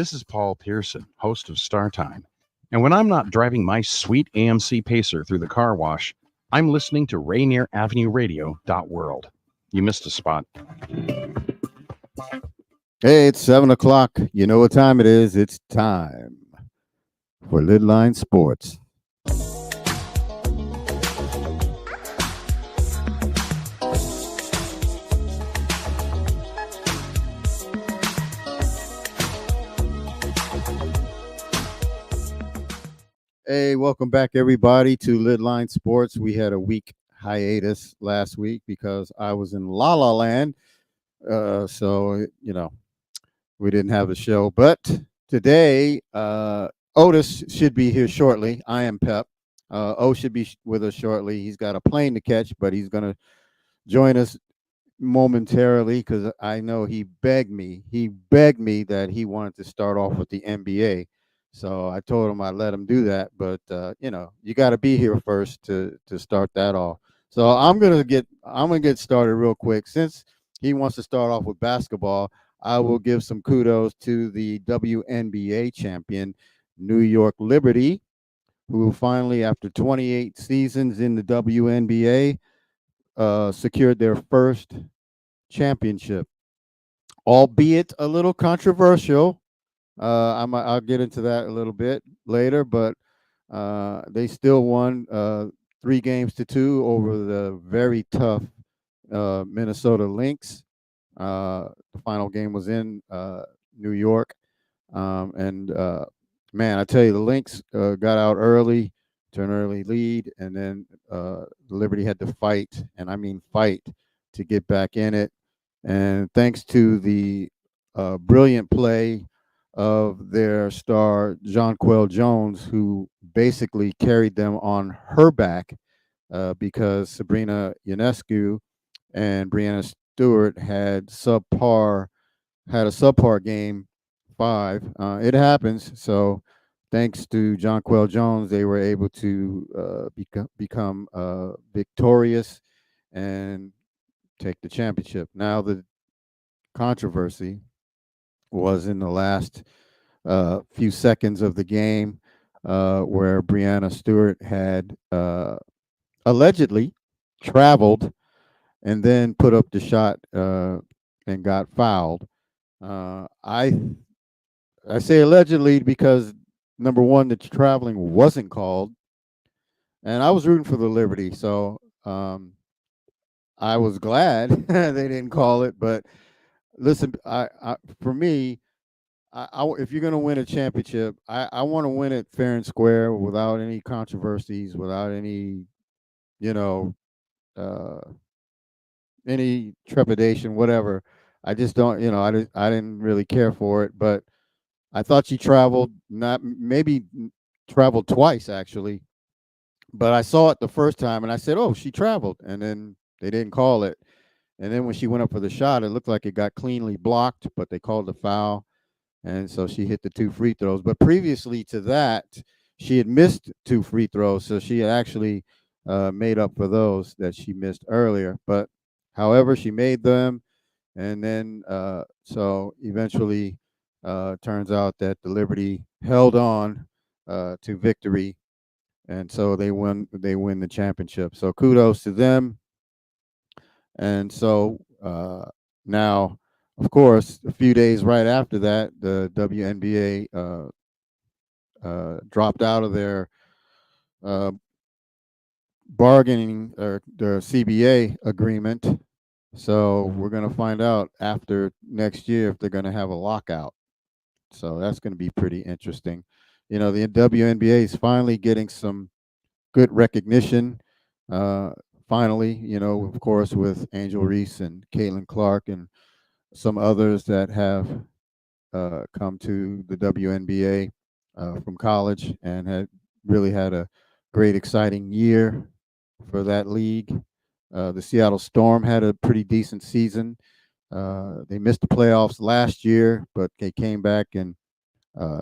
This is Paul Pearson, host of Star Time. And when I'm not driving my sweet AMC Pacer through the car wash, I'm listening to Rainier Avenue Radio World. You missed a spot. Hey, it's 7 o'clock. You know what time it is. It's time for LidLine Sports. Hey, welcome back, everybody, to LidLine Sports. We had a week hiatus last week because I was in La La Land. So, we didn't have a show. But today, Otis should be here shortly. I am Pep. O should be with us shortly. He's got a plane to catch, but he's going to join us momentarily because I know he begged me that he wanted to start off with the NBA. So I told him I'd let him do that, but you got to be here first to start that off. So I'm gonna get started real quick. Since he wants to start off with basketball, I will give some kudos to the WNBA champion, New York Liberty, who finally, after 28 seasons in the WNBA, secured their first championship, albeit a little controversial. I'll get into that a little bit later, but they still won 3-2 over the very tough Minnesota Lynx. The final game was in New York, and man, I tell you, the Lynx got out early to an early lead, and then the Liberty had to fight, and I mean fight, to get back in it. And thanks to the brilliant play of their star, Jonquel Jones, who basically carried them on her back because Sabrina Ionescu and Breanna Stewart had a subpar game 5. It happens. So thanks to Jonquel Jones, they were able to become victorious and take the championship. Now the controversy was in the last few seconds of the game where Breanna Stewart had allegedly traveled and then put up the shot and got fouled. I say allegedly because, number one, the traveling wasn't called, and I was rooting for the Liberty, so I was glad they didn't call it. But listen, for me, if you're going to win a championship, I want to win it fair and square, without any controversies, without any, any trepidation, whatever. I just don't, I didn't really care for it. But I thought she traveled, maybe traveled twice, actually. But I saw it the first time, and I said, oh, she traveled. And then they didn't call it. And then when she went up for the shot, it looked like it got cleanly blocked, but they called the foul. And so she hit the 2 free throws. But previously to that, she had missed 2 free throws. So she had actually made up for those that she missed earlier. But however, she made them. And then so eventually turns out that the Liberty held on to victory. And so they win the championship. So kudos to them. And so now, of course, a few days right after that, the WNBA dropped out of their bargaining or their CBA agreement. So we're going to find out after next year if they're going to have a lockout. So that's going to be pretty interesting. The WNBA is finally getting some good recognition. Finally, of course, with Angel Reese and Caitlin Clark and some others that have come to the WNBA from college and had really had a great, exciting year for that league. The Seattle Storm had a pretty decent season. They missed the playoffs last year, but they came back and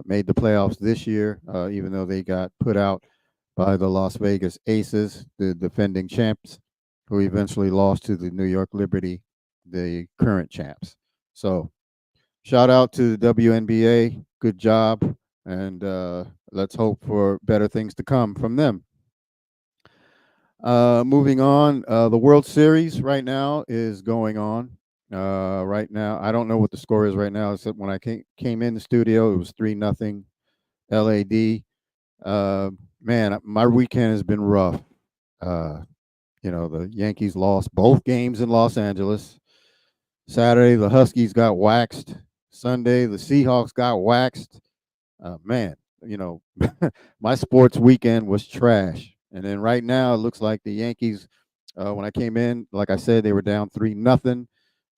made the playoffs this year, even though they got put out by the Las Vegas Aces, the defending champs, who eventually lost to the New York Liberty, the current champs. So shout out to the WNBA. good job, and let's hope for better things to come from them. Moving on, the World Series right now is going on. Right now, I don't know what the score is right now. Except when I came in the studio, it was 3-0 LAD. Uh, Man, my weekend has been rough. Uh, the Yankees lost both games in Los Angeles. Saturday, the Huskies got waxed. Sunday, the Seahawks got waxed. Man, you know, my sports weekend was trash. And then right now, it looks like the Yankees. When I came in, like I said, they were down 3-0.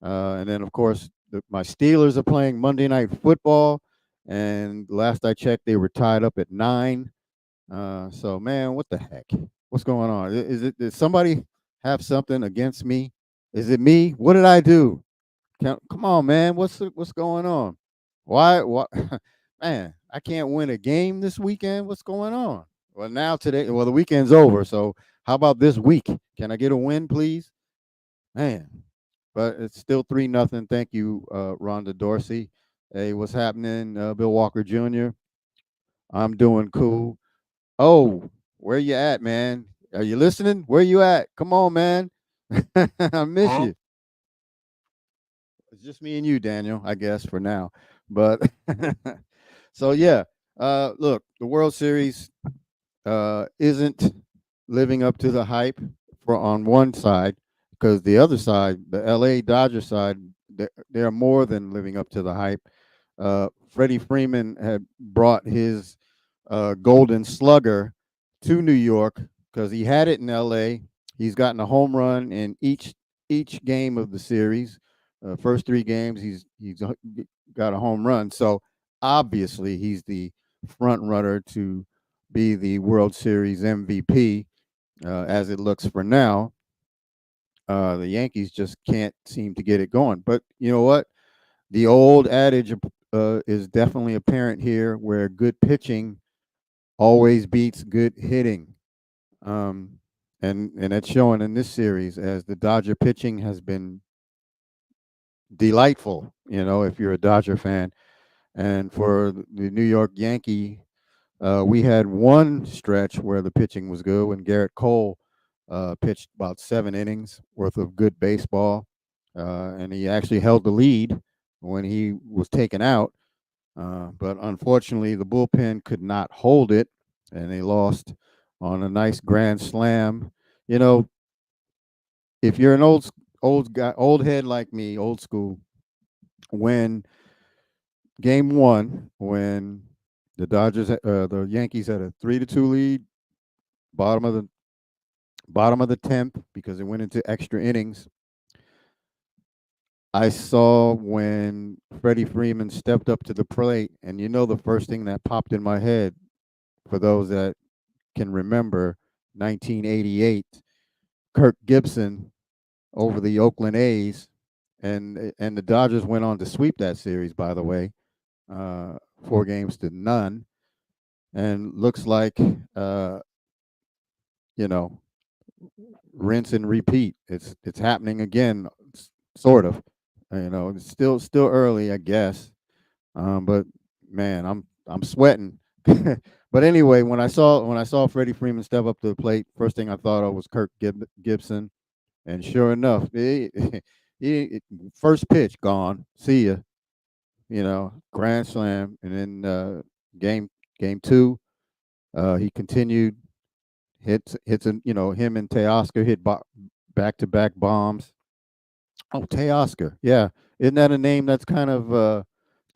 And then, of course, my Steelers are playing Monday Night Football. And last I checked, they were tied up at 9. So, man, what the heck? What's going on? Did somebody have something against me? Is it me? What did I do? Come on, man. What's going on? Why? What? Man, I can't win a game this weekend. What's going on? Well, now today, well, the weekend's over. So, how about this week? Can I get a win, please? Man, but it's still 3-0. Thank you, Rhonda Dorsey. Hey, what's happening, Bill Walker Jr.? I'm doing cool. Oh, where you at, man? Are you listening? Where you at? Come on, man. I miss you. It's just me and you, Daniel, I guess, for now. But so yeah, look, the World Series isn't living up to the hype for on one side, because the other side, the LA Dodger side, they're more than living up to the hype. Freddie Freeman had brought his Golden Slugger to New York because he had it in LA. He's gotten a home run in each game of the series. First 3 games, he's got a home run. So obviously, he's the front runner to be the World Series MVP. As it looks for now, the Yankees just can't seem to get it going. But you know what? The old adage is definitely apparent here, where good pitching always beats good hitting. Um, and it's showing in this series, as the Dodger pitching has been delightful, if you're a Dodger fan. And for the New York Yankee, we had one stretch where the pitching was good when Garrett Cole pitched about 7 innings worth of good baseball. And he actually held the lead when he was taken out. But unfortunately, the bullpen could not hold it, and they lost on a nice grand slam. You know, if you're an old guy, old head like me, old school, when game one, when the Yankees had a 3-2 lead, bottom of the 10th, because it went into extra innings. I saw when Freddie Freeman stepped up to the plate, and the first thing that popped in my head, for those that can remember 1988, Kirk Gibson over the Oakland A's, and the Dodgers went on to sweep that series, by the way, 4-0, and looks like you know rinse and repeat. It's happening again, sort of. It's still early, I guess. But man, I'm sweating. But anyway, when I saw Freddie Freeman step up to the plate, first thing I thought of was Kirk Gibson, and sure enough, first pitch gone. See ya. Grand slam, and then game two, he continued hits, and him and Teoscar hit back to back bombs. Oh, Teoscar, yeah, isn't that a name that's kind of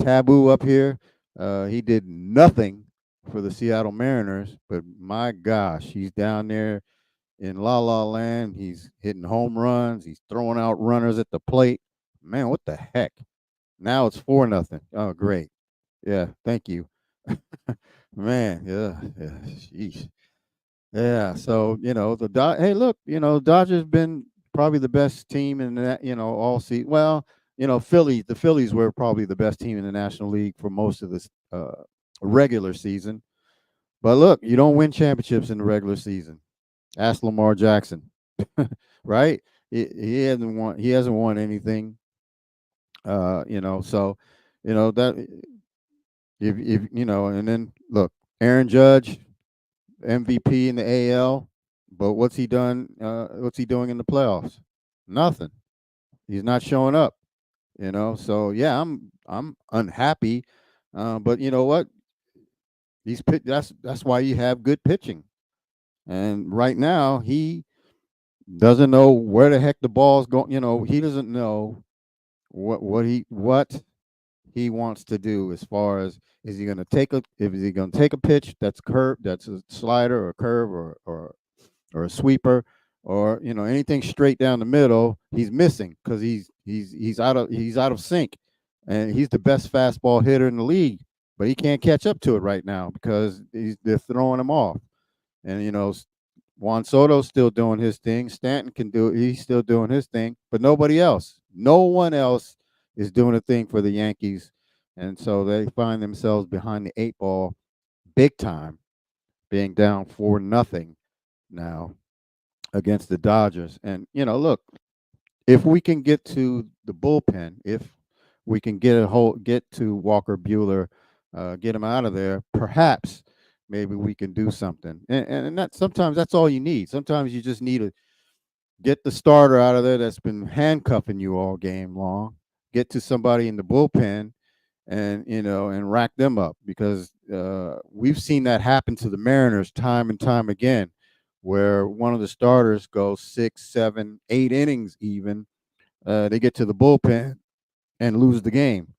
taboo up here? He did nothing for the Seattle Mariners, but my gosh, he's down there in La La Land. He's hitting home runs. He's throwing out runners at the plate. Man, what the heck? Now it's 4-0. Oh, great. Yeah, thank you. Man, yeah, sheesh. Yeah, so hey, look, Dodgers been probably the best team in that, all season. Well, the Phillies were probably the best team in the National League for most of this regular season. But look, you don't win championships in the regular season. Ask Lamar Jackson, right? He hasn't won anything. So that if and then look, Aaron Judge, MVP in the AL, but what's he done? What's he doing in the playoffs? Nothing. He's not showing up. So yeah, I'm unhappy. But you know what? That's why you have good pitching. And right now, he doesn't know where the heck the ball's going. He doesn't know what he wants to do as far as is he going to take a pitch that's curve, that's a slider or a curve or a sweeper, or anything straight down the middle. He's missing because he's out of sync, and he's the best fastball hitter in the league, but he can't catch up to it right now because they're throwing him off. And Juan Soto's still doing his thing. Stanton can do it. He's still doing his thing, but nobody else. No one else is doing a thing for the Yankees. And so they find themselves behind the eight ball big time, being down 4-0 now against the Dodgers. And look, if we can get to the bullpen, if we can get to Walker Bueller, get him out of there, perhaps maybe we can do something. And that sometimes that's all you need. Sometimes you just need to get the starter out of there that's been handcuffing you all game long. Get to somebody in the bullpen and rack them up, because we've seen that happen to the Mariners time and time again, where one of the starters goes 6, 7, 8 innings even. They get to the bullpen and lose the game.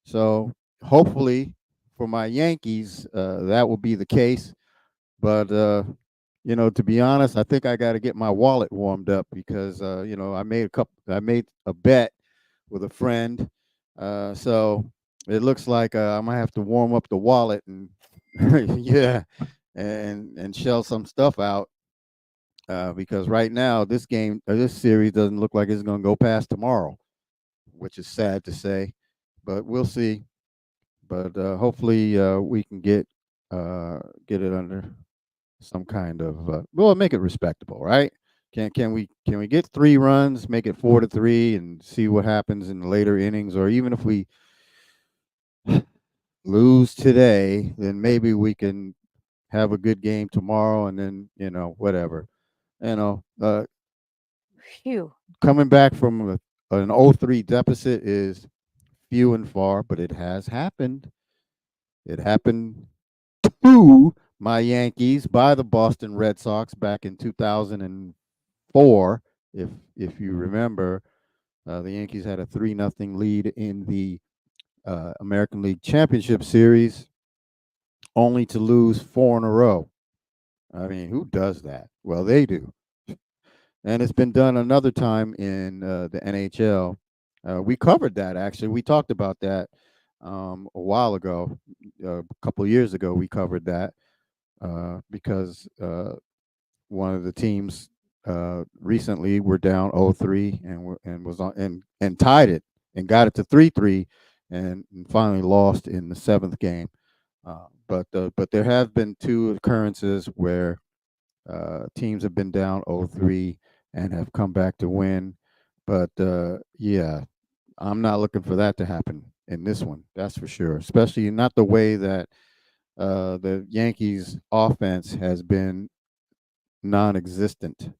So hopefully for my Yankees, that will be the case. But to be honest, I think I got to get my wallet warmed up because I made a bet with a friend. So it looks like I might have to warm up the wallet and yeah, and shell some stuff out. Because right now this series doesn't look like it's going to go past tomorrow, which is sad to say, but we'll see. But hopefully we can get it under some kind of we'll make it respectable, right? Can we get 3 runs, make it 4-3, and see what happens in the later innings? Or even if we lose today, then maybe we can have a good game tomorrow, and then whatever. You know, uh, Phew. Coming back from an 0-3 deficit is few and far, but it has happened. It happened to my Yankees by the Boston Red Sox back in 2004. If you remember, the Yankees had a 3-0 lead in the American League Championship Series, only to lose 4 in a row. I mean, who does that? Well, they do. And it's been done another time in the NHL. We covered that, actually. We talked about that a while ago, a couple of years ago. We covered that because one of the teams recently were down 0-3 and was on and tied it and got it to 3-3 and finally lost in the seventh game. But there have been 2 occurrences where teams have been down 0-3 and have come back to win. But yeah, I'm not looking for that to happen in this one. That's for sure. Especially not the way that the Yankees offense has been non-existent,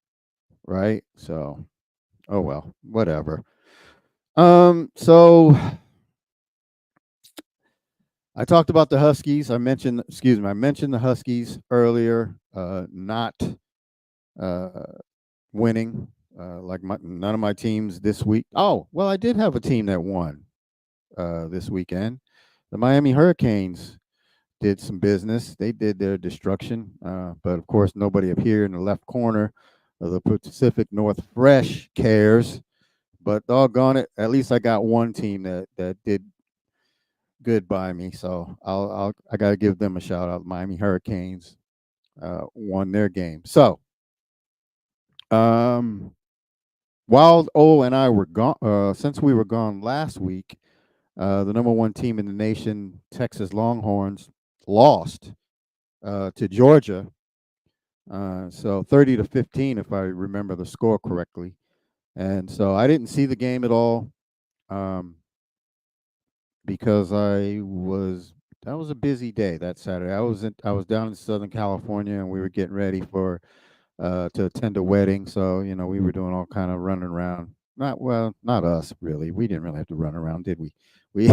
right? So, oh well, whatever. So I talked about the Huskies. I mentioned the Huskies earlier, not winning. Like none of my teams this week. Oh, well, I did have a team that won this weekend. The Miami Hurricanes did some business. They did their destruction, but of course, nobody up here in the left corner of the Pacific Northwest cares. But doggone it, at least I got one team that did good by me. So I got to give them a shout out. Miami Hurricanes won their game. So while O and I were gone, since we were gone last week, the number one team in the nation, Texas Longhorns, lost to Georgia. So 30-15, if I remember the score correctly. And so I didn't see the game at all because I was That was a busy day that Saturday. I was down in Southern California, and we were getting ready for to attend a wedding. So we were doing all kind of running around. Not us really. We didn't really have to run around, did we? We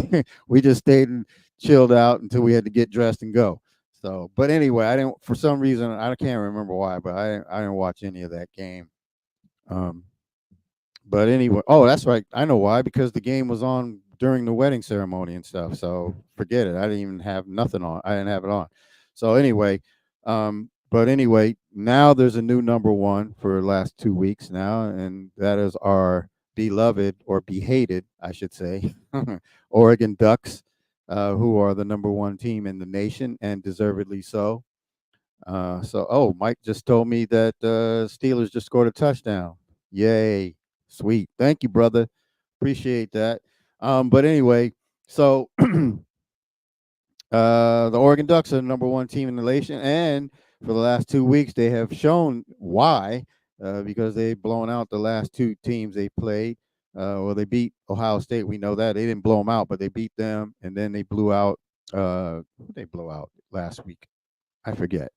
we just stayed and chilled out until we had to get dressed and go. So, but anyway, I didn't. For some reason, I can't remember why, but I didn't watch any of that game. Um, but anyway, oh, that's right. I know why, because the game was on during the wedding ceremony and stuff. So forget it. I didn't even have nothing on. I didn't have it on. So anyway, but anyway, now there's a new number one for the last 2 weeks now, and that is our beloved, or behated, I should say, Oregon Ducks, who are the number one team in the nation, and deservedly so. Oh, Mike just told me that Steelers just scored a touchdown. Yay. Sweet. Thank you, brother. Appreciate that. But anyway, so the Oregon Ducks are the number one team in the nation, and for the last 2 weeks, they have shown why, because they've blown out the last two teams they played. Well, they beat Ohio State. We know that. They didn't blow them out, but they beat them, and then they blew out who did they blow out last week? I forget.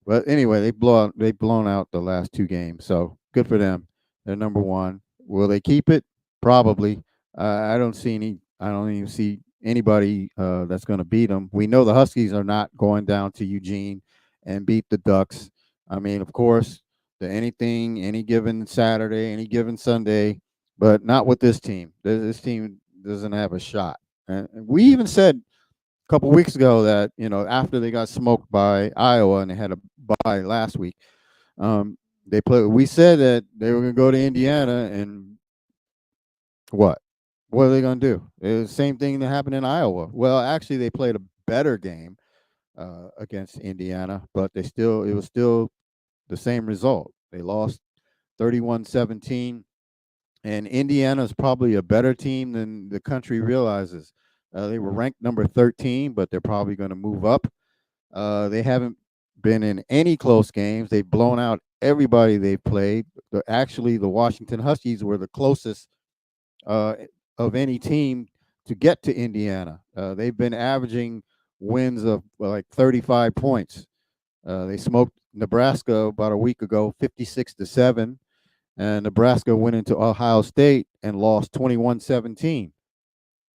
But anyway, they've blown out the last two games. So good for them. They're number one. Will they keep it? Probably. I don't even see anybody that's going to beat them. We know the Huskies are not going down to Eugene and beat the Ducks. I mean, of course, any given Saturday, any given Sunday, but not with this team. This team doesn't have a shot. And we even said couple weeks ago that after they got smoked by Iowa and they had a bye last week, they play. We said that they were going to go to Indiana, and what? What are they going to do? It was the same thing that happened in Iowa. Well, actually, they played a better game against Indiana, but it was still the same result. They lost 31-17, and Indiana is probably a better team than the country realizes. They were ranked number 13, but they're probably going to move up. They haven't been in any close games. They've blown out everybody they've played. Actually, the Washington Huskies were the closest of any team to get to Indiana. They've been averaging wins of like 35 points. They smoked Nebraska about a week ago, 56-7. And Nebraska went into Ohio State and lost 21-17.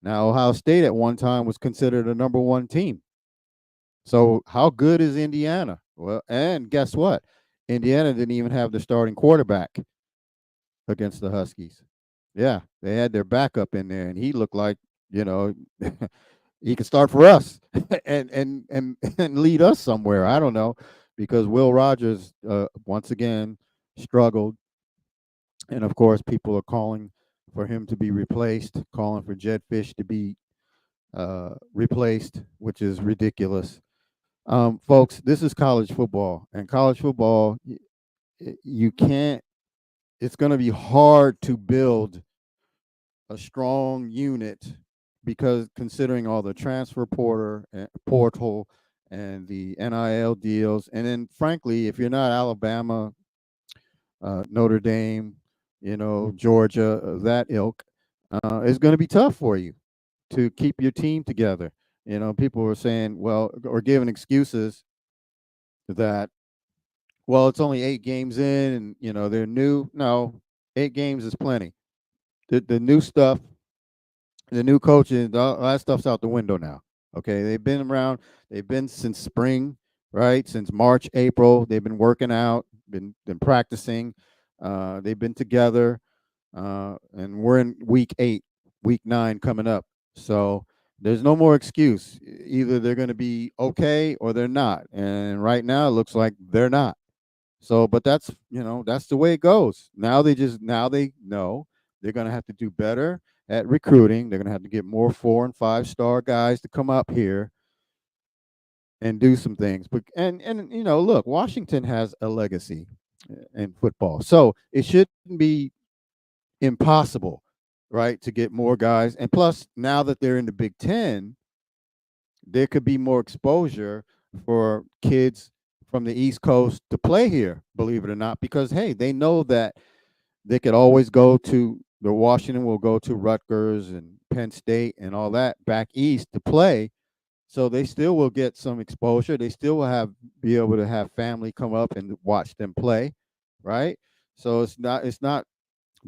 Now, Ohio State at one time was considered a number one team. So how good is Indiana? Well, and guess what? Indiana didn't even have their starting quarterback against the Huskies. Yeah, they had their backup in there, and he looked like, he could start for us and lead us somewhere. I don't know, because Will Rogers once again struggled. And of course, people are calling for him to be replaced, calling for Jed Fish to be replaced, which is ridiculous. Folks, this is college football, and college football, you can't. It's going to be hard to build a strong unit, because considering all the transfer portal and the NIL deals, and then frankly, if you're not Alabama, Notre Dame, Georgia, that ilk, it's going to be tough for you to keep your team together. People were saying, well, or giving excuses that, well, it's only 8 games in, and they're new. No, 8 games is plenty. The new stuff, the new coaching, all that stuff's out the window now. Okay, they've been around. They've been since spring, right? Since March, April. They've been working out, been practicing. They've been together, and we're in week 8, week 9 coming up. So there's no more excuse. Either they're going to be okay or they're not. And right now it looks like they're not. So, but that's the way it goes. Now they know they're going to have to do better at recruiting. They're going to have to get more 4- and 5-star guys to come up here and do some things. But and look, Washington has a legacy in football, so it shouldn't be impossible, right, to get more guys. And plus, now that they're in the Big Ten, there could be more exposure for kids from the East Coast to play here, believe it or not, because hey, they know that they could always go to Washington will go to Rutgers and Penn State and all that back east to play. So they still will get some exposure. They still will be able to have family come up and watch them play, right? So it's not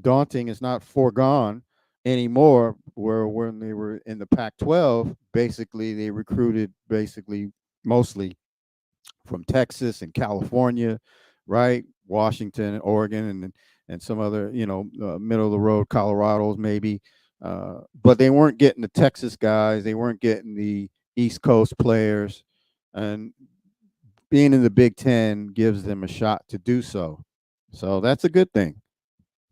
daunting. It's not foregone anymore. Where when they were in the Pac-12, basically they recruited basically mostly from Texas and California, right? Washington and Oregon and some other, middle of the road Colorados maybe. But they weren't getting the Texas guys. They weren't getting the East Coast players. And being in the Big Ten gives them a shot to do so. So that's a good thing.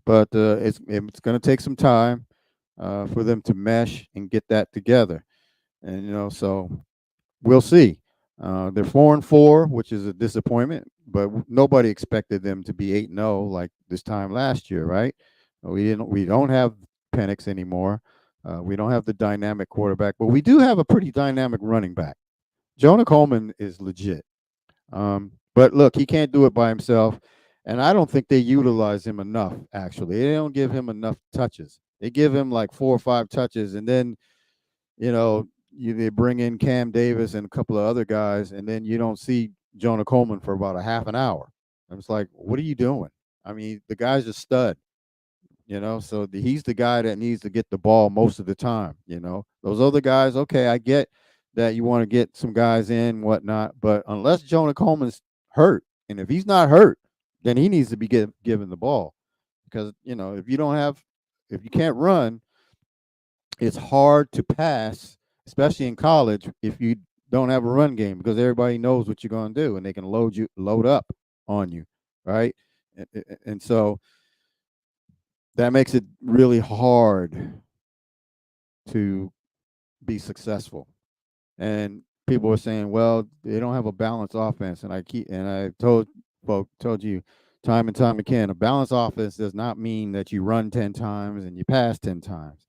But it's going to take some time for them to mesh and get that together. And, so we'll see. They're 4-4, which is a disappointment, but nobody expected them to be 8-0 like this time last year, right? We don't have Penix anymore. We don't have the dynamic quarterback, but we do have a pretty dynamic running back. Jonah Coleman is legit. But look, he can't do it by himself, and I don't think they utilize him enough. Actually, they don't give him enough touches. They give him like 4 or 5 touches, and then they bring in Cam Davis and a couple of other guys, and then you don't see Jonah Coleman for about a half an hour. I was like, what are you doing? I mean, the guy's a stud, so he's the guy that needs to get the ball most of the time. Those other guys, okay, I get that you want to get some guys in, whatnot, but unless Jonah Coleman's hurt, and if he's not hurt, then he needs to be given the ball, because if you can't run, it's hard to pass, especially in college, if you don't have a run game, because everybody knows what you're going to do and they can load up on you, right? And so that makes it really hard to be successful. And people are saying, well, they don't have a balanced offense, and I told you time and time again, a balanced offense does not mean that you run 10 times and you pass 10 times.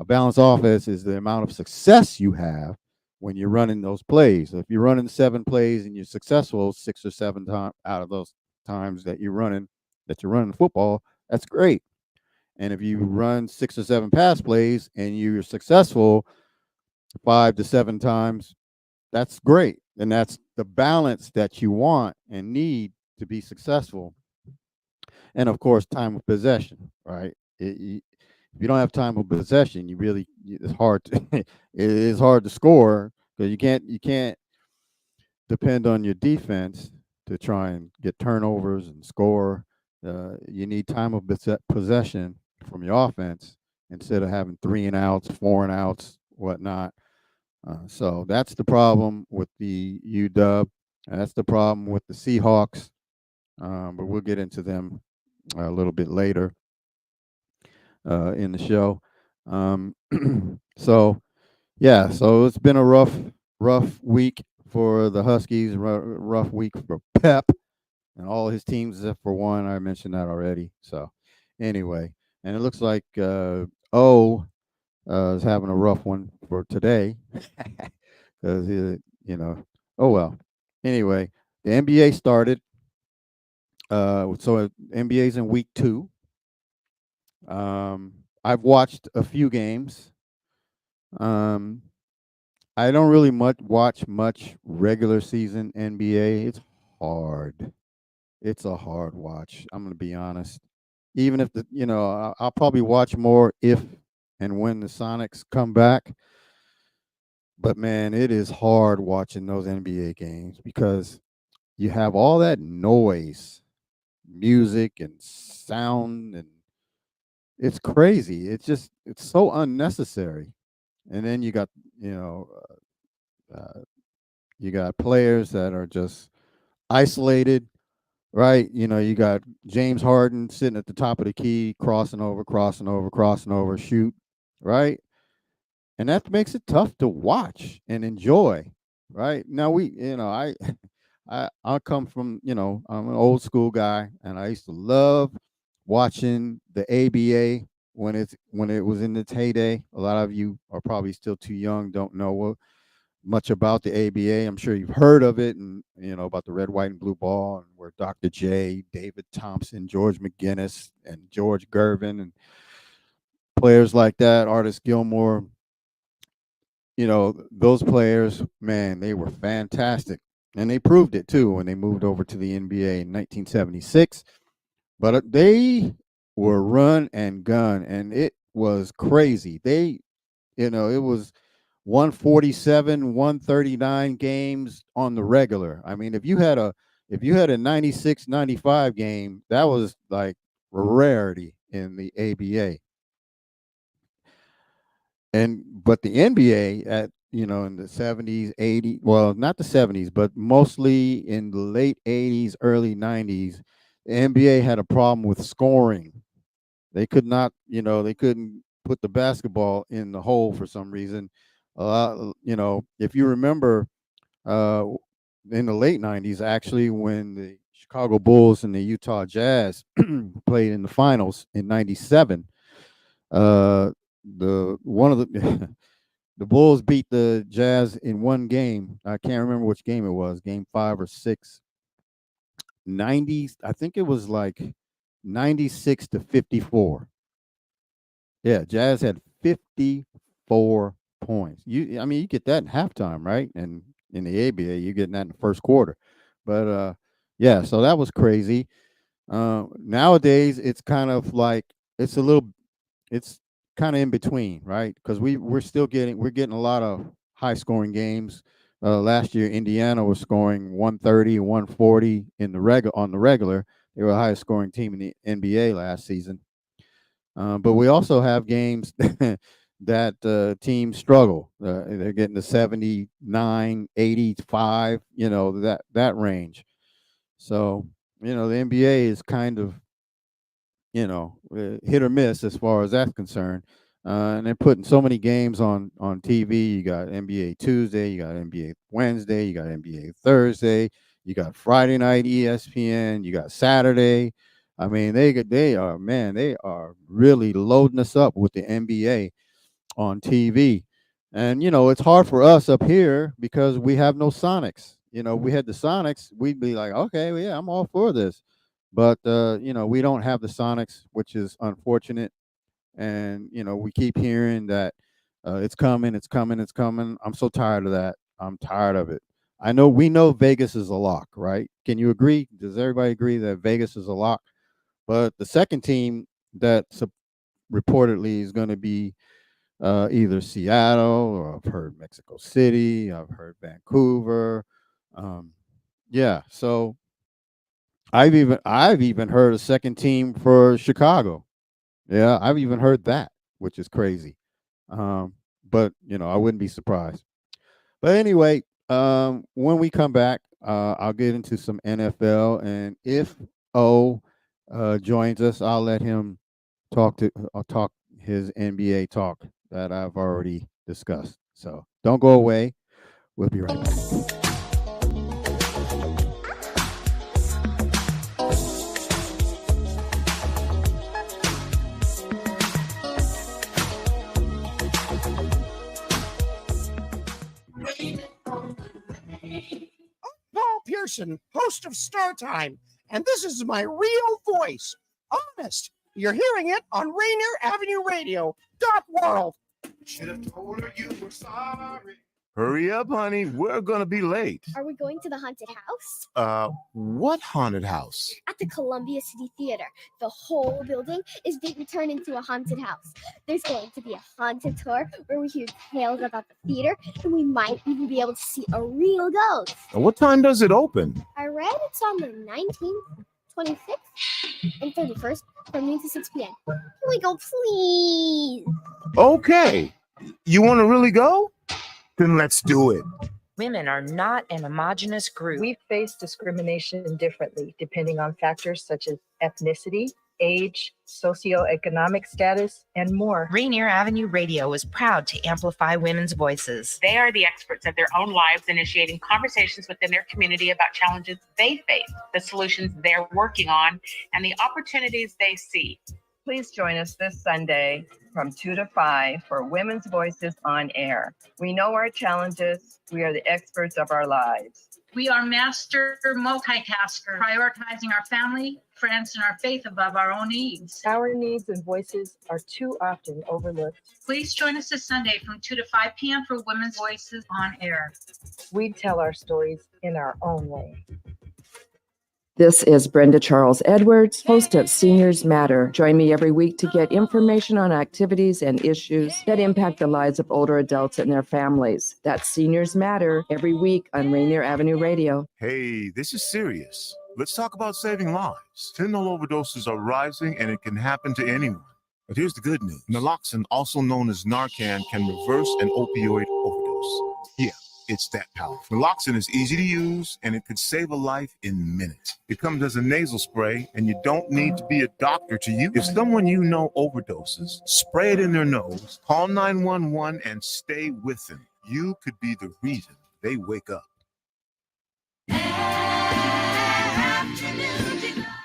A balanced offense is the amount of success you have when you're running those plays. So if you're running 7 plays and you're successful 6 or 7 times out of those times that you're running football, that's great. And if you run 6 or 7 pass plays and you're successful 5 to 7 times, that's great. And that's the balance that you want and need to be successful. And of course, time of possession, right? If you don't have time of possession, it's hard to it is hard to score, because you can't depend on your defense to try and get turnovers and score. You need time of possession from your offense instead of having 3 and outs, 4 and outs, whatnot. So that's the problem with the UW. That's the problem with the Seahawks. But we'll get into them a little bit later in the show. So it's been a rough week for the Huskies, rough week for Pep and all his teams except for one. I mentioned that already. So anyway, and it looks like O is having a rough one for today because oh well. Anyway, the NBA started. So NBA's in week 2. I've watched a few games. I don't really watch much regular season NBA. It's hard. It's a hard watch. I'm gonna be honest. Even if I'll probably watch more if and when the Sonics come back. But man, it is hard watching those NBA games because you have all that noise, music and sound, and it's crazy. It's so unnecessary. And then you got you got players that are just isolated, right? You got James Harden sitting at the top of the key, crossing over, shoot, right? And that makes it tough to watch and enjoy, right? Now I come from, I'm an old school guy, and I used to love watching the ABA when it was in its heyday. A lot of you are probably still too young, don't know much about the ABA. I'm sure you've heard of it, and about the red, white, and blue ball, and where Dr. J, David Thompson, George McGinnis, and George Gervin, and players like that, Artis Gilmore, those players, man, they were fantastic. And they proved it too when they moved over to the NBA in 1976. But they were run and gun, and it was crazy. It was 147, 139 games on the regular. I mean, if you had a 96, 95 game, that was like a rarity in the ABA. But the NBA in the 70s, 80s, well, not the 70s, but mostly in the late 80s, early 90s, the NBA had a problem with scoring. They could not, they couldn't put the basketball in the hole for some reason. If you remember, uh, in the late 90s, actually, when the Chicago Bulls and the Utah Jazz played in the finals in 97, the one of the the Bulls beat the Jazz in one game. I can't remember which game it was, game 5 or 6. 90, I think it was like 96-54. Yeah, Jazz had 54 points. You get that in halftime, right? And in the ABA, you're getting that in the first quarter. But yeah, so that was crazy. Nowadays, it's kind of like it's kind of in between, right? Because we're getting a lot of high scoring games. Last year, Indiana was scoring 130, 140 on the regular. They were the highest scoring team in the NBA last season. But we also have games that teams struggle. They're getting to 79, 85, that range. So, the NBA is kind of, hit or miss as far as that's concerned. And they're putting so many games on TV. You got NBA Tuesday, you got NBA Wednesday, you got NBA Thursday, you got Friday night ESPN, you got Saturday. I mean, they are really loading us up with the NBA on TV. And it's hard for us up here because we have no Sonics. We had the Sonics, we'd be like, okay, well, yeah, I'm all for this. But we don't have the Sonics, which is unfortunate. And we keep hearing that it's coming, it's coming, it's coming. I'm so tired of that. I'm tired of it. We know Vegas is a lock, right? Can you agree? Does everybody agree that Vegas is a lock? But the second team that reportedly is going to be either Seattle, or I've heard Mexico City, I've heard Vancouver. Yeah, so I've even heard a second team for Chicago. Yeah, I've even heard that, which is crazy. But I wouldn't be surprised. But anyway, when we come back, I'll get into some NFL, and if O joins us, I'll let him I'll talk his NBA talk that I've already discussed. So don't go away. We'll be right back. Paul Pearson, host of Star Time, and this is my real voice. Honest. You're hearing it on Rainier Avenue Radio .world. Should have told her you were sorry. Hurry up, honey. We're gonna be late. Are we going to the haunted house? What haunted house? At the Columbia City Theater. The whole building is being turned into a haunted house. There's going to be a haunted tour where we hear tales about the theater, and we might even be able to see a real ghost. What time does it open? I read it's on the 19th, 26th, and 31st from noon to 6 p.m. Can we go, please? Okay. You want to really go? Then let's do it. Women are not an homogenous group. We face discrimination differently depending on factors such as ethnicity, age, socioeconomic status, and more. Rainier Avenue Radio is proud to amplify women's voices. They are the experts of their own lives, initiating conversations within their community about challenges they face, the solutions they're working on, and the opportunities they see. Please join us this Sunday from 2 to 5 for Women's Voices on Air. We know our challenges. We are the experts of our lives. We are master multitaskers, prioritizing our family, friends, and our faith above our own needs. Our needs and voices are too often overlooked. Please join us this Sunday from 2 to 5 p.m. for Women's Voices on Air. We tell our stories in our own way. This is Brenda Charles Edwards, host of Seniors Matter. Join me every week to get information on activities and issues that impact the lives of older adults and their families. That's Seniors Matter every week on Rainier Avenue Radio. Hey, this is serious. Let's talk about saving lives. Fentanyl overdoses are rising, and it can happen to anyone. But here's the good news. Naloxone, also known as Narcan, can reverse an opioid overdose. Yeah. It's that powerful. Naloxone is easy to use, and it could save a life in minutes. It comes as a nasal spray, and you don't need to be a doctor to use it. If someone you know overdoses, spray it in their nose, call 911, and stay with them. You could be the reason they wake up.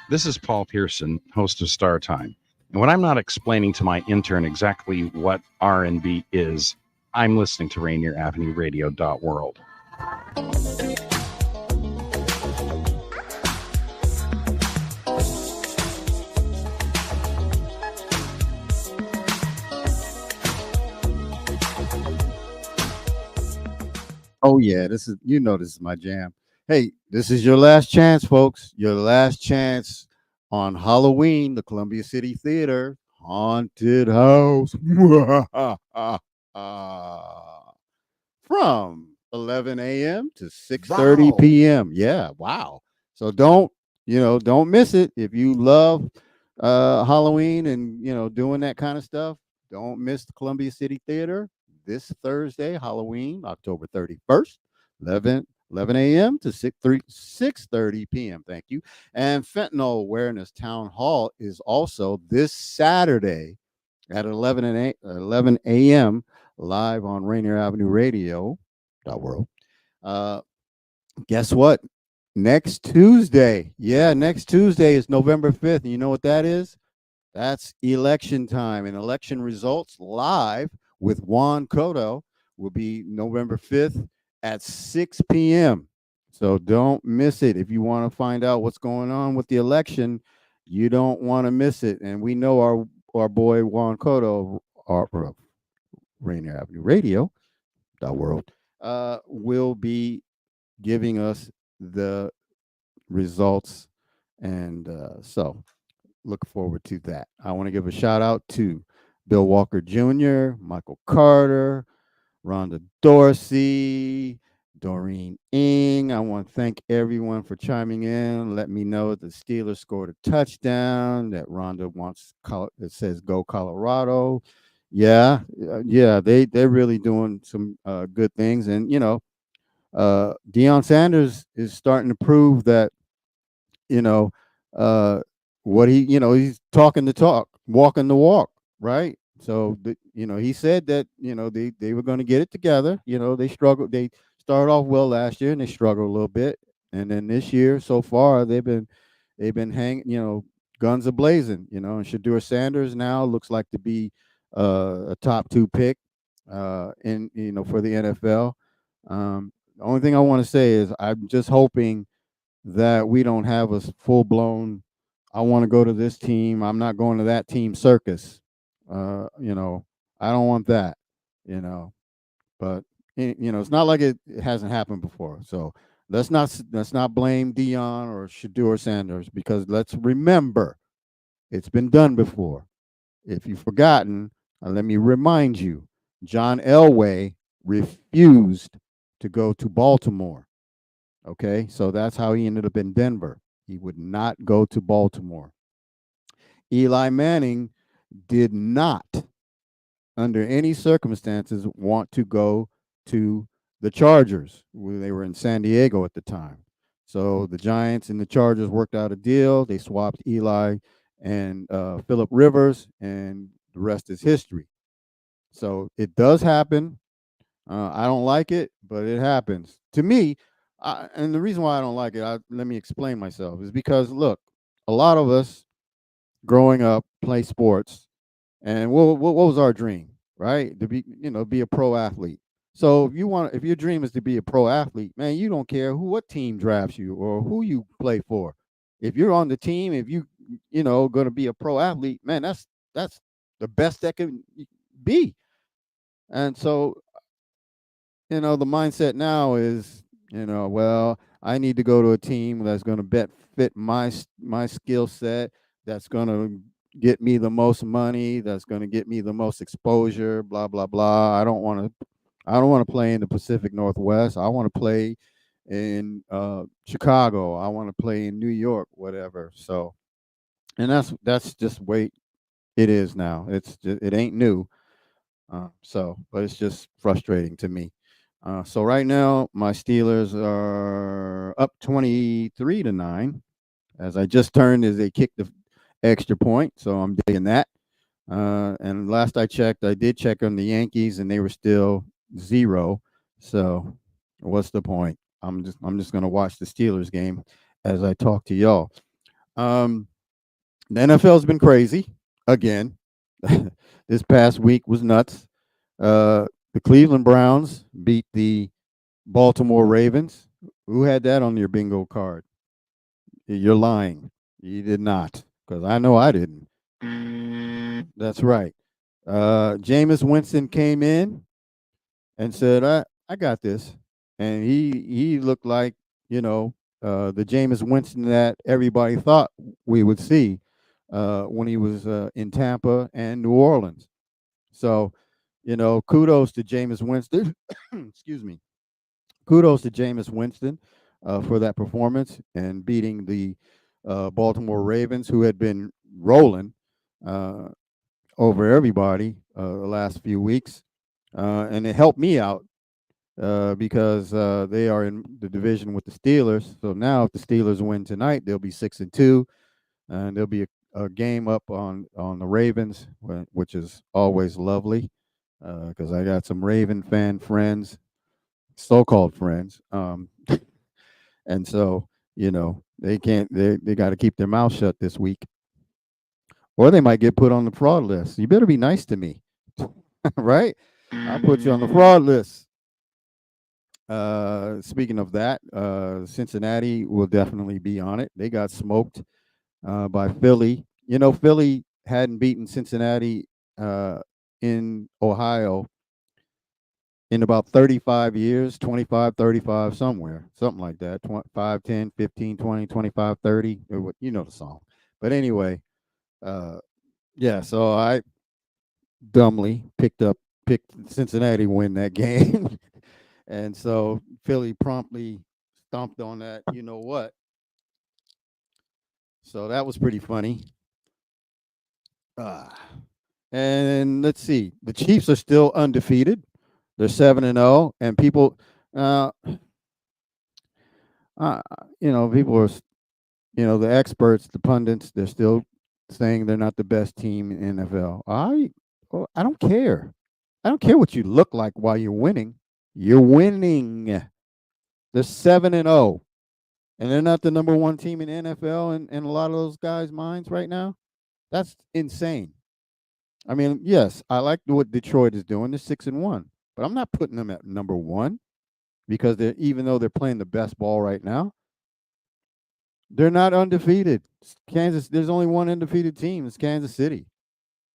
This is Paul Pearson, host of Star Time. And when I'm not explaining to my intern exactly what R&B is, I'm listening to Rainier Avenue Radio.world. Oh yeah, this is this is my jam. Hey, this is your last chance, folks. Your last chance on Halloween, the Columbia City Theater Haunted House. From 11 a.m. to 6:30 p.m. Yeah, wow. So don't miss it. If you love Halloween and doing that kind of stuff, don't miss the Columbia City Theater this Thursday, Halloween, October 31st, 11 a.m. to 6:30 p.m. Thank you. And Fentanyl Awareness Town Hall is also this Saturday at 11 a.m. live on Rainier Avenue Radio.world. Guess what? Next Tuesday. Yeah, next Tuesday is November 5th. And you know what that is? That's election time. And election results live with Juan Cotto will be November 5th at 6 p.m. So don't miss it. If you want to find out what's going on with the election, you don't want to miss it. And we know our boy Juan Cotto, Rainier Avenue Radio.world, will be giving us the results. And so look forward to that. I want to give a shout out to Bill Walker Jr., Michael Carter, Rhonda Dorsey, Doreen Ing. I want to thank everyone for chiming in. Let me know that the Steelers scored a touchdown, that Rhonda it says go Colorado. Yeah, they're really doing some good things. And, Deion Sanders is starting to prove that, what he's talking the talk, walking the walk, right? So, he said that, they were going to get it together. They struggled. They started off well last year and they struggled a little bit. And then this year so far, they've been hanging, guns are blazing, and Shedeur Sanders now looks like to be a top 2 pick for the NFL. The only thing I want to say is I'm just hoping that we don't have a full-blown, I want to go to this team, I'm not going to that team circus. I don't want that, but it's not like it hasn't happened before. So let's not blame Deion or Shedeur Sanders, because let's remember it's been done before. If you've forgotten, let me remind you, John Elway refused to go to Baltimore. Okay, so that's how he ended up in Denver. He would not go to Baltimore. Eli Manning did not, under any circumstances, want to go to the Chargers. They were in San Diego at the time. So the Giants and the Chargers worked out a deal. They swapped Eli and Phillip Rivers, and the rest is history. So it does happen. I don't like it, but it happens. To me, and the reason why I don't like it, let me explain myself, is because, look, a lot of us growing up play sports, and what was our dream, right? To be a pro athlete. So if your dream is to be a pro athlete, man, you don't care what team drafts you or who you play for. If you're on the team, if going to be a pro athlete, man, that's the best that can be. And so, the mindset now is, well, I need to go to a team that's going to fit my skill set, that's going to get me the most money, that's going to get me the most exposure, blah blah blah. I don't want to play in the Pacific Northwest. I want to play in Chicago. I want to play in New York, whatever. So, and that's just the way it is now. It ain't new. But it's just frustrating to me. So right now, my Steelers are up 23-9. As I just turned, as they kicked the extra point, so I'm digging that. And last I checked, I did check on the Yankees, and they were still 0. So what's the point? I'm just gonna watch the Steelers game as I talk to y'all. The NFL's been crazy again. This past week was nuts. The Cleveland Browns beat the Baltimore Ravens. Who had that on your bingo card? You're lying. You did not, because I know I didn't. That's right. Jameis Winston came in and said, I got this. And he looked like, the Jameis Winston that everybody thought we would see when he was in Tampa and New Orleans. So, kudos to Jameis Winston. Excuse me. Kudos to Jameis Winston for that performance and beating the Baltimore Ravens, who had been rolling over everybody the last few weeks. And it helped me out because they are in the division with the Steelers. So now if the Steelers win tonight, they'll be 6-2, and there'll be a game up on the Ravens, which is always lovely. Because I got some Raven fan friends, so-called friends, and so they got to keep their mouth shut this week, or they might get put on the fraud list. You better be nice to me, right? I'll put you on the fraud list. Speaking of that, Cincinnati will definitely be on it. They got smoked by Philly. Philly hadn't beaten Cincinnati in Ohio in about 35 years, 25, 35, something like that, 5, 10, 15, 20, 25, 30, the song. But anyway, so I dumbly picked Cincinnati win that game. And so Philly promptly stomped on that, what. So that was pretty funny. And let's see, the Chiefs are still undefeated. They're 7-0, and people, people are, the experts, the pundits, they're still saying they're not the best team in NFL. I don't care. I don't care what you look like while you're winning. You're winning. They're 7-0, and they're not the number one team in NFL in a lot of those guys' minds right now. That's insane. I mean, yes, I like what Detroit is doing. They're 6-1, but I'm not putting them at number one because even though they're playing the best ball right now, they're not undefeated. There's only one undefeated team. It's Kansas City,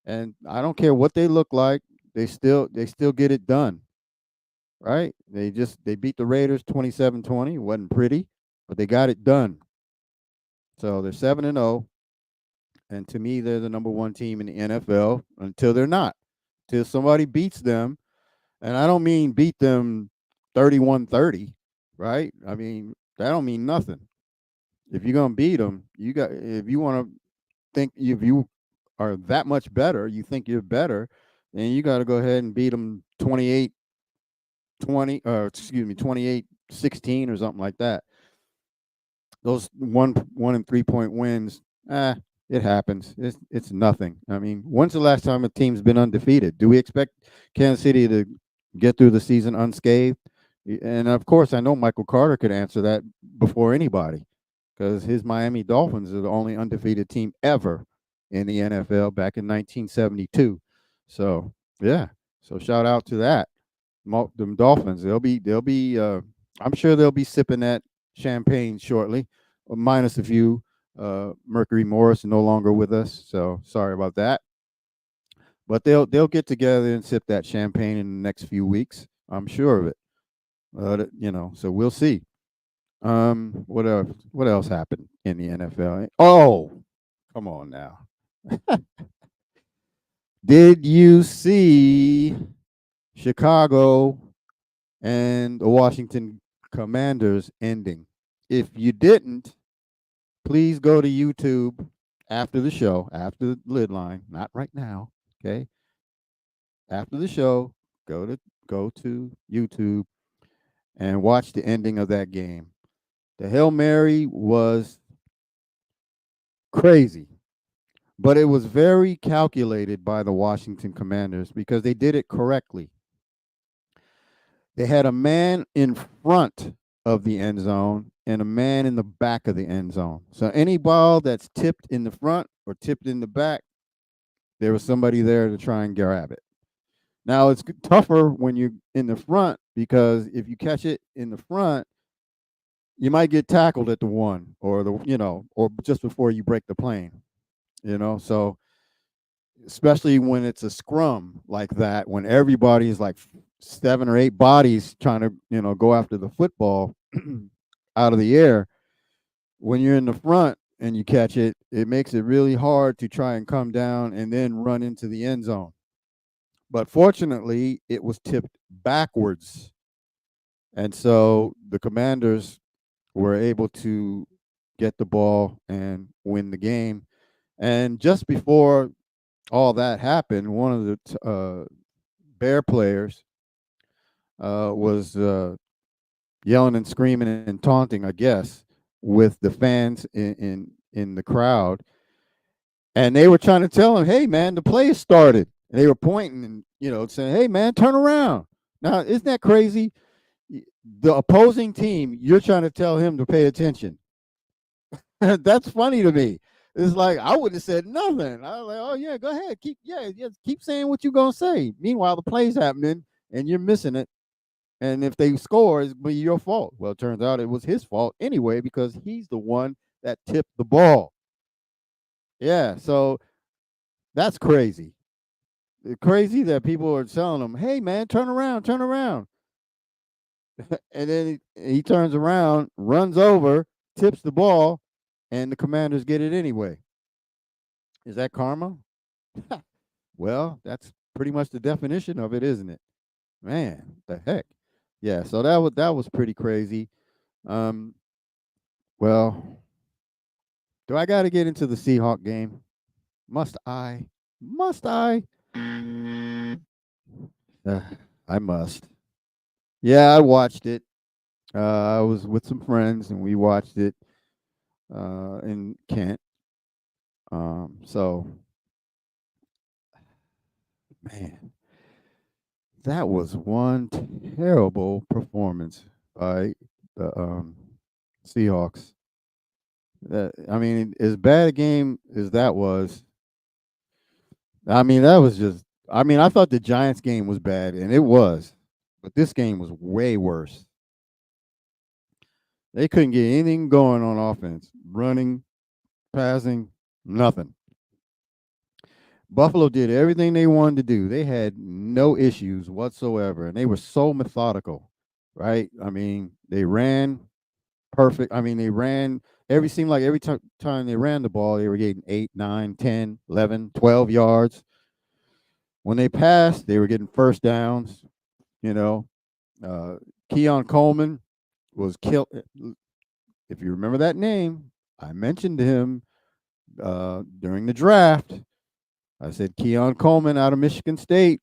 and I don't care what they look like. They still get it done, right? They beat the Raiders 27-20. It wasn't pretty, but they got it done. So they're 7-0. And to me, they're the number one team in the NFL until they're not. Till somebody beats them. And I don't mean beat them 31-30, right? I mean, that don't mean nothing. If you're going to beat them, if you want to think if you are that much better, you think you're better, then you got to go ahead and beat them 28-16 or something like that. Those 1 and 3 point wins, it happens. It's nothing. I mean, when's the last time a team's been undefeated? Do we expect Kansas City to get through the season unscathed? And of course, I know Michael Carter could answer that before anybody, because his Miami Dolphins are the only undefeated team ever in the NFL back in 1972. So, yeah. So shout out to that. them Dolphins. They'll be. I'm sure they'll be sipping that champagne shortly, minus a few. Mercury Morris no longer with us, so sorry about that. But they'll get together and sip that champagne in the next few weeks. I'm sure of it. So we'll see. What else? What else happened in the NFL? Oh, come on now. Did you see Chicago and the Washington Commanders ending? If you didn't, please go to YouTube after the show, after the LidLine, not right now, okay? After the show, go to YouTube and watch the ending of that game. The Hail Mary was crazy, but it was very calculated by the Washington Commanders because they did it correctly. They had a man in front of the end zone and a man in the back of the end zone. So any ball that's tipped in the front or tipped in the back, there was somebody there to try and grab it. Now, it's tougher when you're in the front because if you catch it in the front, you might get tackled at the one or or just before you break the plane, So especially when it's a scrum like that, when everybody is like 7 or 8 bodies trying to, go after the football out of the air, when you're in the front and you catch it, it makes it really hard to try and come down and then run into the end zone. But fortunately, it was tipped backwards. And so the Commanders were able to get the ball and win the game. And just before all that happened, one of the Bear players was yelling and screaming and taunting, I guess, with the fans in the crowd. And they were trying to tell him, hey, man, the play has started. And they were pointing and, saying, hey, man, turn around. Now, isn't that crazy? The opposing team, you're trying to tell him to pay attention. That's funny to me. It's like I wouldn't have said nothing. I was like, oh, yeah, go ahead. Keep saying what you're going to say. Meanwhile, the play's happening and you're missing it. And if they score, it's be your fault. Well, it turns out it was his fault anyway because he's the one that tipped the ball. Yeah, so that's crazy. It's crazy that people are telling him, hey, man, turn around. And then he turns around, runs over, tips the ball, and the Commanders get it anyway. Is that karma? Well, that's pretty much the definition of it, isn't it? Man, the heck. Yeah, so that was pretty crazy. Well, do I got to get into the Seahawk game? Must I? I must. Yeah, I watched it. I was with some friends and we watched it in Kent. So, man, that was one terrible performance by the Seahawks. I mean, as bad a game as that was, I mean, that was just, I thought the Giants game was bad, and it was, but this game was way worse. They couldn't get anything going on offense, running, passing, nothing. Buffalo did everything they wanted to do. They had no issues whatsoever, and they were so methodical, right? I mean, they ran perfect. I mean, they ran seemed like every time they ran the ball, they were getting 8, 9, 10, 11, 12 yards. When they passed, they were getting first downs. Keon Coleman was killed. If you remember that name, I mentioned him during the draft. I said Keon Coleman out of Michigan State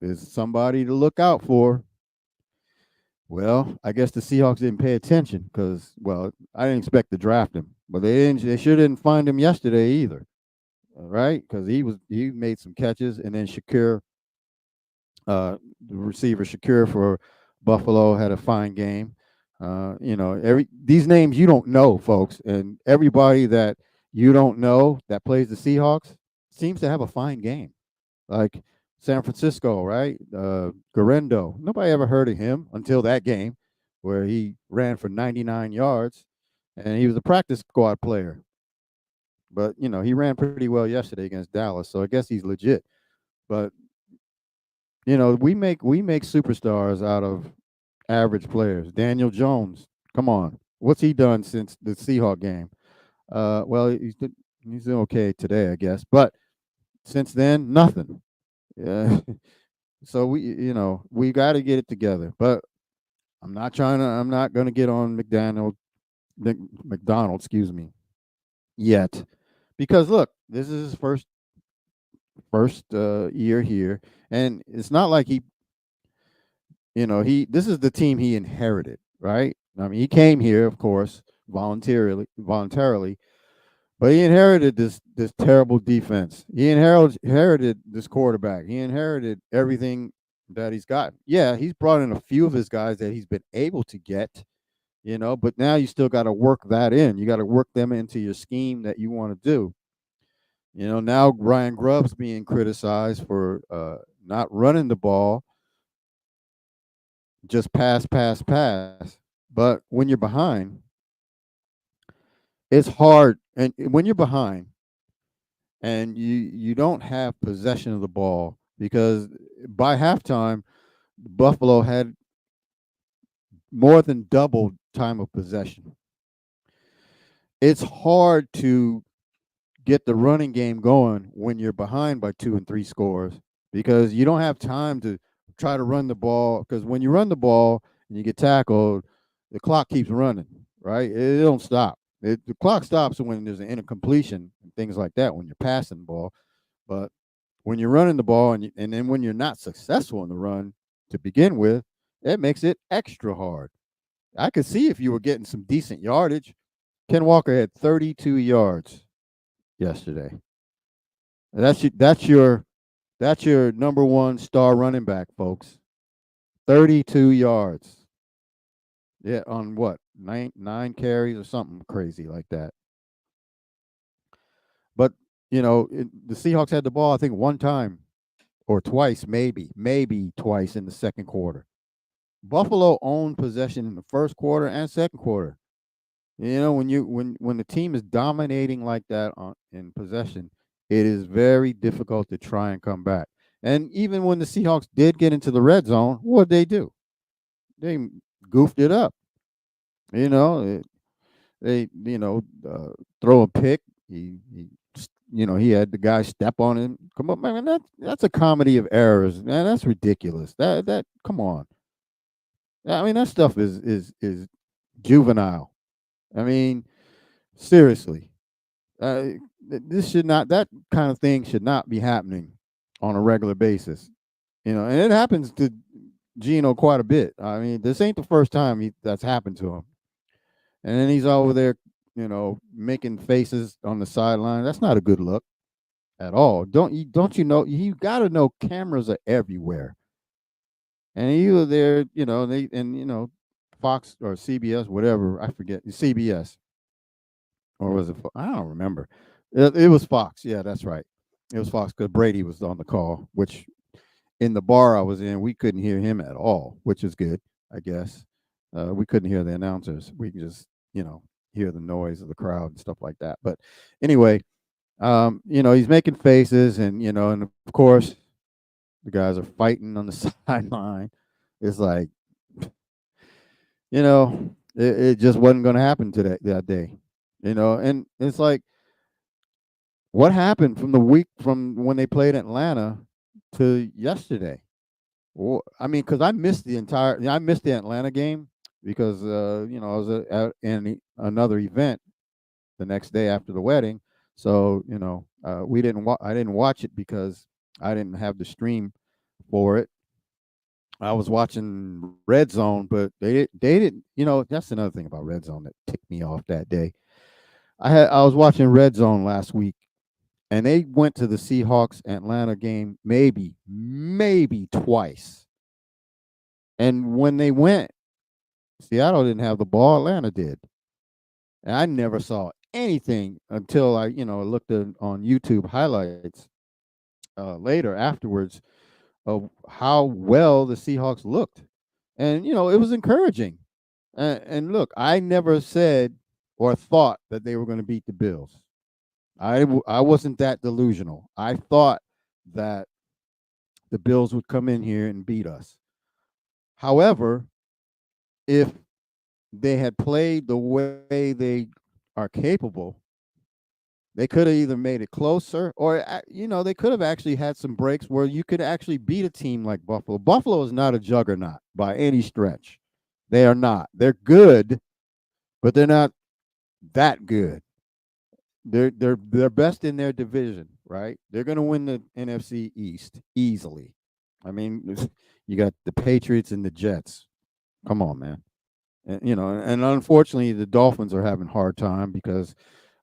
is somebody to look out for. Well, I guess the Seahawks didn't pay attention because, I didn't expect to draft him, but they sure didn't find him yesterday either. All right, because he made some catches, and then Shakir, the receiver Shakir for Buffalo, had a fine game. These names you don't know, folks, and everybody that you don't know that plays the Seahawks seems to have a fine game. Like San Francisco, right? Garendo. Nobody ever heard of him until that game where he ran for 99 yards, and he was a practice squad player. But, he ran pretty well yesterday against Dallas, so I guess he's legit. But, we make superstars out of average players. Daniel Jones, come on. What's he done since the Seahawk game? Well, he's doing okay today, I guess. But since then, nothing. Yeah. So we got to get it together. But I'm not going to get on McDonald, excuse me, yet, because look, this is his first year here, and it's not like this is the team he inherited, right? I mean, he came here, of course, voluntarily, but he inherited this terrible defense. He inherited this quarterback. He inherited everything that he's got. Yeah, he's brought in a few of his guys that he's been able to get, but now you still got to work that in. You got to work them into your scheme that you want to do. Now Ryan Grubb's being criticized for not running the ball, just pass. But when you're behind, it's hard. And when you're behind and you don't have possession of the ball, because by halftime, Buffalo had more than double time of possession. It's hard to get the running game going when you're behind by 2 and 3 scores, because you don't have time to try to run the ball, because when you run the ball and you get tackled, the clock keeps running, right? It don't stop. The clock stops when there's an incompletion and things like that, when you're passing the ball. But when you're running the ball and then when you're not successful in the run to begin with, it makes it extra hard. I could see if you were getting some decent yardage. Ken Walker had 32 yards yesterday. That's your number one star running back, folks. 32 yards. Yeah, on what? Nine carries or something crazy like that. But, the Seahawks had the ball, I think, one time or twice, maybe twice in the second quarter. Buffalo owned possession in the first quarter and second quarter. When the team is dominating like that in possession, it is very difficult to try and come back. And even when the Seahawks did get into the red zone, what did they do? They goofed it up. They throw a pick. He had the guy step on him. Come on, man, that's a comedy of errors. Man, that's ridiculous. That come on. I mean, that stuff is juvenile. I mean, seriously. That kind of thing should not be happening on a regular basis. And it happens to Gino quite a bit. I mean, this ain't the first time that's happened to him. And then he's over there, making faces on the sideline. That's not a good look at all. Don't you know? You got to know cameras are everywhere. And either there, Fox or CBS, whatever, I forget, CBS, or was it? I don't remember. It was Fox. Yeah, that's right. It was Fox, because Brady was on the call, which in the bar I was in, we couldn't hear him at all, which is good, I guess. We couldn't hear the announcers. We could just, hear the noise of the crowd and stuff like that. But anyway, he's making faces, and and of course, the guys are fighting on the sideline. It's like, it just wasn't going to happen that day, and it's like, what happened from when they played Atlanta to yesterday? Well, I mean, because I missed the Atlanta game because I was in another event the next day after the wedding, so I didn't watch it because I didn't have the stream for it. I was watching Red Zone, but they didn't. That's another thing about Red Zone that ticked me off that day. I was watching Red Zone last week, and they went to the Seahawks Atlanta game maybe twice. And when they went, Seattle didn't have the ball, Atlanta did. And I never saw anything until I looked on YouTube highlights later afterwards. of how well the Seahawks looked. And, it was encouraging. And look, I never said or thought that they were going to beat the Bills. I wasn't that delusional. I thought that the Bills would come in here and beat us. However, if they had played the way they are capable, they could have either made it closer or, they could have actually had some breaks where you could actually beat a team like Buffalo. Buffalo is not a juggernaut by any stretch. They are not. They're good, but they're not that good. They're best in their division, right? They're going to win the NFC East easily. I mean, you got the Patriots and the Jets. Come on, man. And unfortunately, the Dolphins are having a hard time because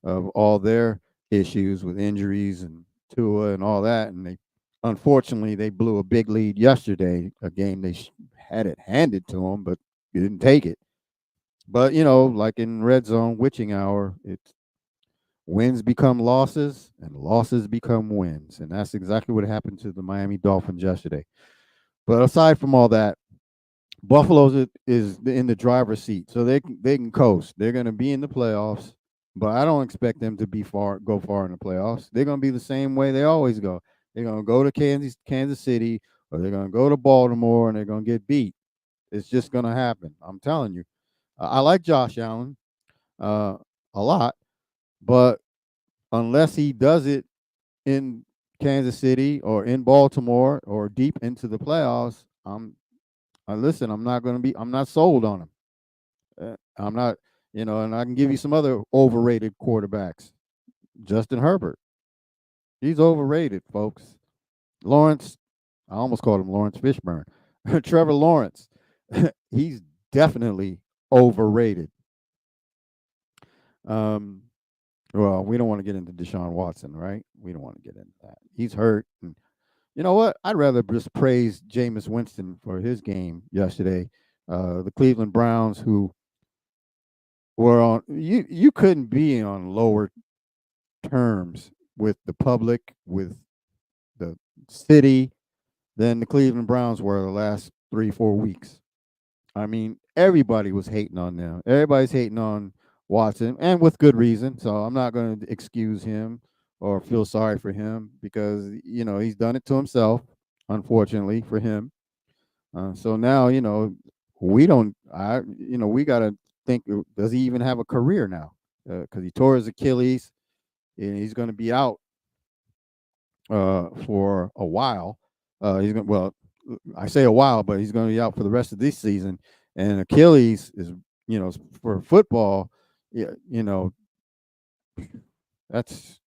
of all their issues with injuries and Tua and all that. And unfortunately, they blew a big lead yesterday, a game they had it handed to them, but you didn't take it. But, like in red zone, witching hour, it's wins become losses and losses become wins. And that's exactly what happened to the Miami Dolphins yesterday. But aside from all that, Buffalo is in the driver's seat, so they can coast. They're going to be in the playoffs, but I don't expect them to go far in the playoffs. They're going to be the same way they always go. They're going to go to Kansas City, or they're going to go to Baltimore, and they're going to get beat. It's just going to happen. I'm telling you. I like Josh Allen a lot, but unless he does it in Kansas City or in Baltimore or deep into the playoffs, I'm not sold on him. I'm not, and I can give you some other overrated quarterbacks. Justin Herbert. He's overrated, folks. Lawrence, I almost called him Lawrence Fishburne. Trevor Lawrence. He's definitely overrated. Well, we don't want to get into Deshaun Watson, right? We don't want to get into that. He's hurt. And you know what? I'd rather just praise Jameis Winston for his game yesterday. The Cleveland Browns, who were on, you couldn't be on lower terms with the public, with the city, than the Cleveland Browns were the last 3-4 weeks. I mean, everybody was hating on them. Everybody's hating on Watson, and with good reason. So I'm not going to excuse him or feel sorry for him because, he's done it to himself, unfortunately for him. So now, we got to think, does he even have a career now? Because he tore his Achilles and he's going to be out for a while. I say a while, but he's going to be out for the rest of this season. And Achilles is, for football, that's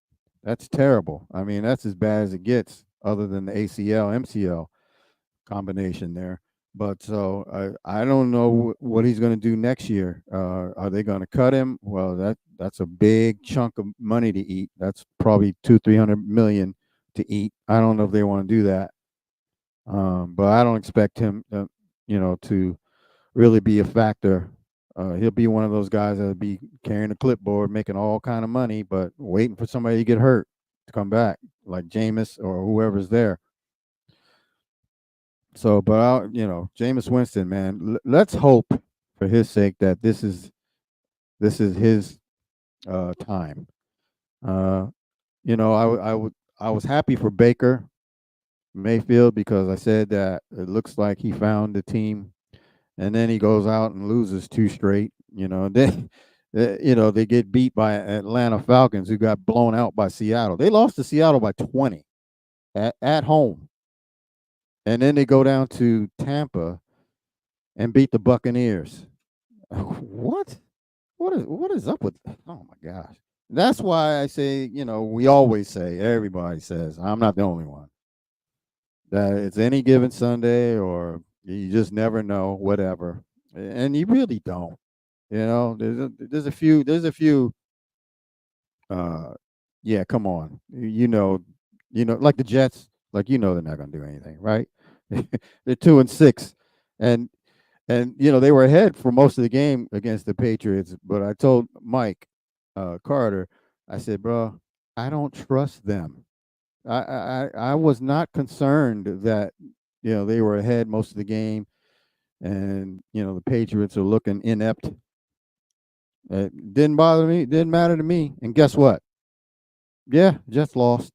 terrible. I mean, that's as bad as it gets, other than the ACL, MCL combination there. But so I don't know what he's going to do next year. Are they going to cut him? Well, that's a big chunk of money to eat. That's probably $200-300 million to eat. I don't know if they want to do that. But I don't expect him, to really be a factor. He'll be one of those guys that'll be carrying a clipboard, making all kind of money, but waiting for somebody to get hurt to come back, like Jameis or whoever's there. So, but Jameis Winston, man, let's hope for his sake that this is his time. I was happy for Baker Mayfield because I said that it looks like he found the team, and then he goes out and loses 2 straight. Then they get beat by Atlanta Falcons, who got blown out by Seattle. They lost to Seattle by 20 at home, and then they go down to Tampa and beat the Buccaneers. What is up with? Oh my gosh! That's why I say, we always say, everybody says, I'm not the only one, that it's any given Sunday, or you just never know, whatever. And you really don't. There's a few. Yeah, come on. Like the Jets, they're not going to do anything, right? They're 2-6, and they were ahead for most of the game against the Patriots. But I told Mike Carter, I said, bro, I don't trust them. I was not concerned that they were ahead most of the game, and the Patriots are looking inept. It didn't bother me. It didn't matter to me. And guess what? Yeah, Jets lost.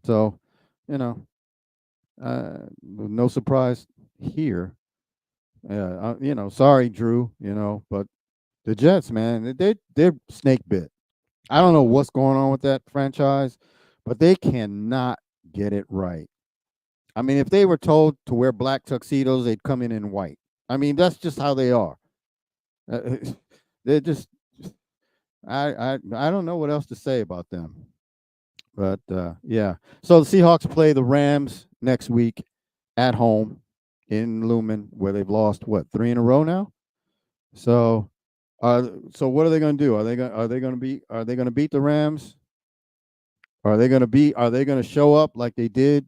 So, no surprise here. Sorry, Drew. But the Jets, man, they're snake bit. I don't know what's going on with that franchise, but they cannot get it right. I mean, if they were told to wear black tuxedos, they'd come in white. I mean, that's just how they are. They're just. I don't know what else to say about them. But yeah. So the Seahawks play the Rams next week at home in Lumen, where they've lost 3 in a row now. So what are they going to do? Are they going to beat the Rams? Are they going to show up like they did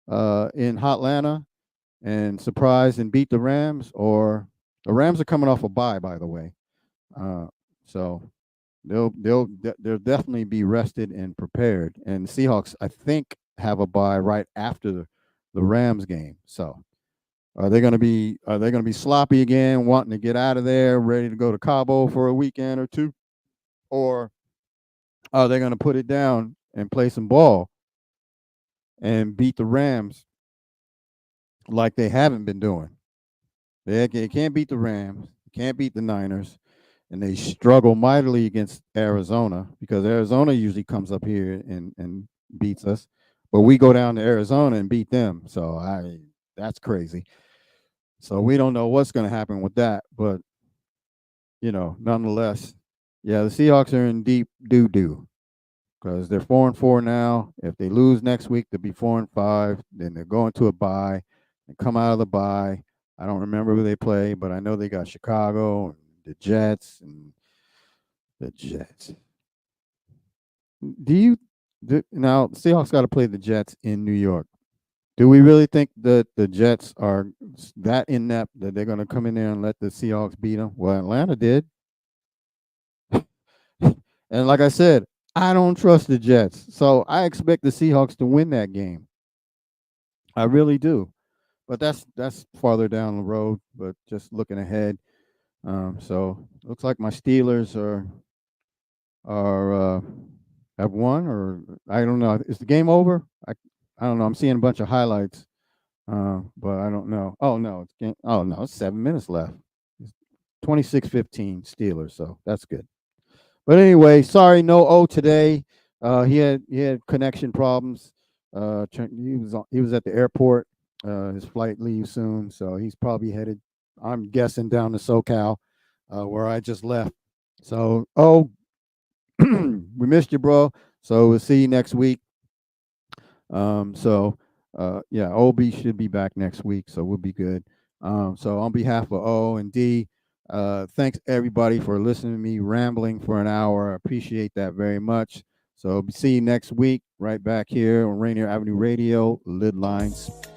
in Hotlanta and surprise and beat the Rams? Or the Rams are coming off a bye, by the way. So they'll definitely be rested and prepared. And the Seahawks, I think, have a bye right after the Rams game. So are they going to be sloppy again, wanting to get out of there, ready to go to Cabo for a weekend or two? Or are they going to put it down and play some ball and beat the Rams like they haven't been doing? They can't beat the Rams, can't beat the Niners, and they struggle mightily against Arizona, because Arizona usually comes up here and beats us. But we go down to Arizona and beat them. So that's crazy. So we don't know what's going to happen with that. But, nonetheless, yeah, the Seahawks are in deep doo-doo, because they're 4-4 now. If they lose next week, they'll be 4-5. Then they're going to a bye and come out of the bye. I don't remember who they play, but I know they got Chicago and the Jets and the Jets. Now the Seahawks got to play the Jets in New York. Do we really think that the Jets are that inept that they're going to come in there and let the Seahawks beat them? Well, Atlanta did. And like I said, I don't trust the Jets. So I expect the Seahawks to win that game. I really do. But that's farther down the road, but just looking ahead. So looks like my Steelers have won, or I don't know. Is the game over? I don't know. I'm seeing a bunch of highlights, but I don't know. Oh no, it's 7 minutes left. 26-15 Steelers, so that's good. But anyway, sorry, no O today. He had connection problems. He was at the airport. His flight leaves soon, so he's probably headed, I'm guessing, down to SoCal, where I just left. So, we missed you, bro. So we'll see you next week. Yeah, OB should be back next week, so we'll be good. So on behalf of O and D, thanks everybody for listening to me rambling for an hour. I appreciate that very much. So see you next week, right back here on Rainier Avenue Radio, LidLine Sports.